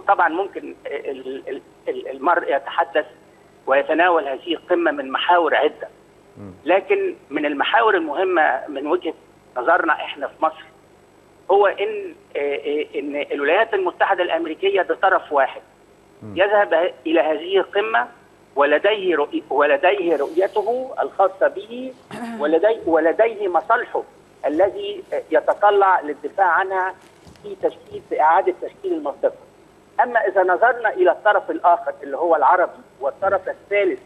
طبعا ممكن المرء يتحدث ويتناول هذه القمة من محاور عدة، لكن من المحاور المهمة من وجهة نظرنا احنا في مصر هو ان الولايات المتحدة الأمريكية ده طرف واحد يذهب إلى هذه القمة ولديه رؤيته الخاصة به ولديه مصالحه الذي يتطلع للدفاع عنها في إعادة تشكيل المنطقة. أما إذا نظرنا إلى الطرف الآخر اللي هو العربي والطرف الثالث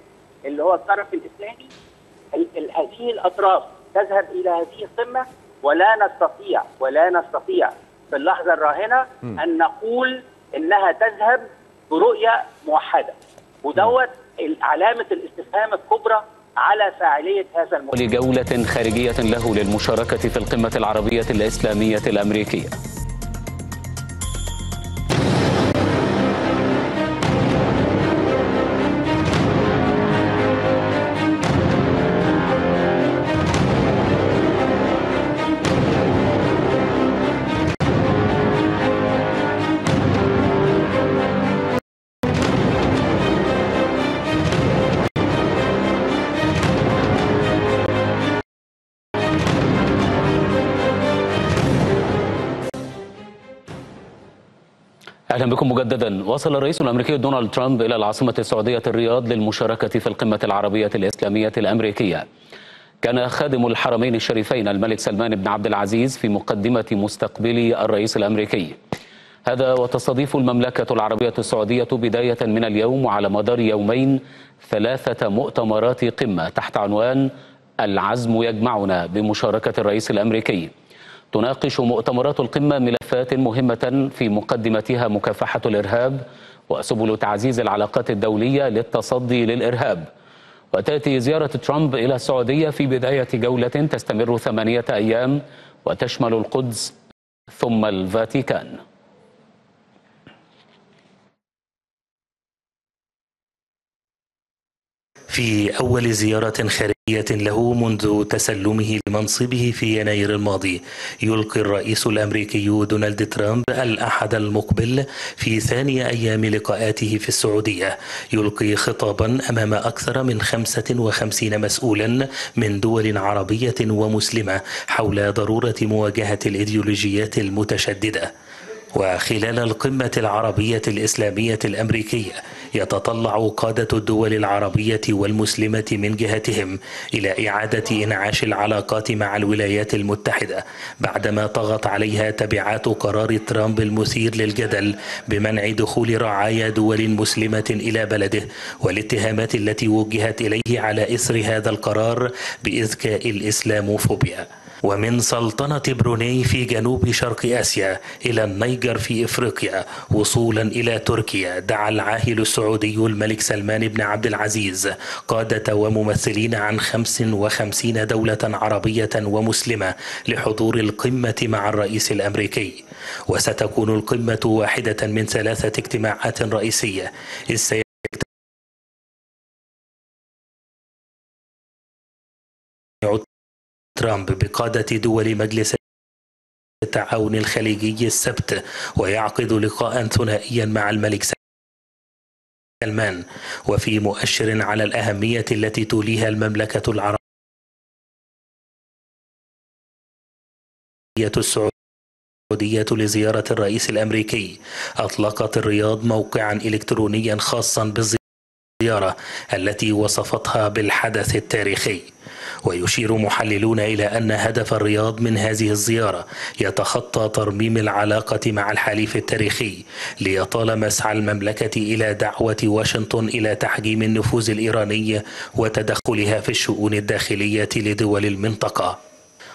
اللي هو الطرف الإسلامي، هذه الأطراف تذهب إلى هذه القمة ولا نستطيع في اللحظة الراهنة أن نقول إنها تذهب برؤية موحدة، ودوت علامة الاستفهام الكبرى على فاعلية هذا الموضوع. لجولة خارجية له للمشاركة في القمة العربية الإسلامية الأمريكية. أهلا بكم مجددا. وصل الرئيس الأمريكي دونالد ترامب إلى العاصمة السعودية الرياض للمشاركة في القمة العربية الإسلامية الأمريكية. كان خادم الحرمين الشريفين الملك سلمان بن عبد العزيز في مقدمة مستقبلي الرئيس الأمريكي. هذا وتستضيف المملكة العربية السعودية بداية من اليوم وعلى مدار يومين 3 مؤتمرات قمة تحت عنوان العزم يجمعنا بمشاركة الرئيس الأمريكي. تناقش مؤتمرات القمة ملفات مهمة في مقدمتها مكافحة الإرهاب وسبل تعزيز العلاقات الدولية للتصدي للإرهاب. وتأتي زيارة ترامب إلى السعودية في بداية جولة تستمر 8 أيام وتشمل القدس ثم الفاتيكان. في أول زيارة خارجية له منذ تسلمه لمنصبه في يناير الماضي، يلقي الرئيس الأمريكي دونالد ترامب الأحد المقبل في ثاني أيام لقاءاته في السعودية يلقي خطابا أمام أكثر من 55 مسؤولا من دول عربية ومسلمة حول ضرورة مواجهة الإيديولوجيات المتشددة. وخلال القمة العربية الإسلامية الأمريكية يتطلع قادة الدول العربية والمسلمة من جهتهم إلى إعادة إنعاش العلاقات مع الولايات المتحدة بعدما طغت عليها تبعات قرار ترامب المثير للجدل بمنع دخول رعايا دول مسلمة إلى بلده، والاتهامات التي وجهت إليه على إثر هذا القرار بإذكاء الإسلاموفوبيا. ومن سلطنة بروني في جنوب شرق آسيا إلى النيجر في إفريقيا وصولا إلى تركيا، دعا العاهل السعودي الملك سلمان بن عبد العزيز قادة وممثلين عن 55 دولة عربية ومسلمة لحضور القمة مع الرئيس الأمريكي. وستكون القمة واحدة من 3 اجتماعات رئيسية ترامب بقادة دول مجلس التعاون الخليجي السبت، ويعقد لقاء ثنائيا مع الملك سلمان، وفي مؤشر على الأهمية التي توليها المملكة العربية السعودية لزيارة الرئيس الأمريكي. أطلقت الرياض موقعا إلكترونيا خاصا بالزيارة التي وصفتها بالحدث التاريخي. ويشير محللون إلى أن هدف الرياض من هذه الزيارة يتخطى ترميم العلاقة مع الحليف التاريخي، ليطال مسعى المملكة إلى دعوة واشنطن إلى تحجيم النفوذ الإيراني وتدخلها في الشؤون الداخلية لدول المنطقة.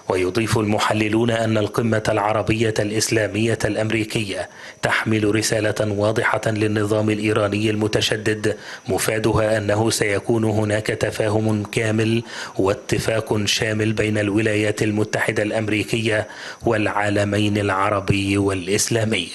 ويضيف المحللون أن القمة العربية الإسلامية الأمريكية تحمل رسالة واضحة للنظام الإيراني المتشدد، مفادها أنه سيكون هناك تفاهم كامل واتفاق شامل بين الولايات المتحدة الأمريكية والعالمين العربي والإسلامي.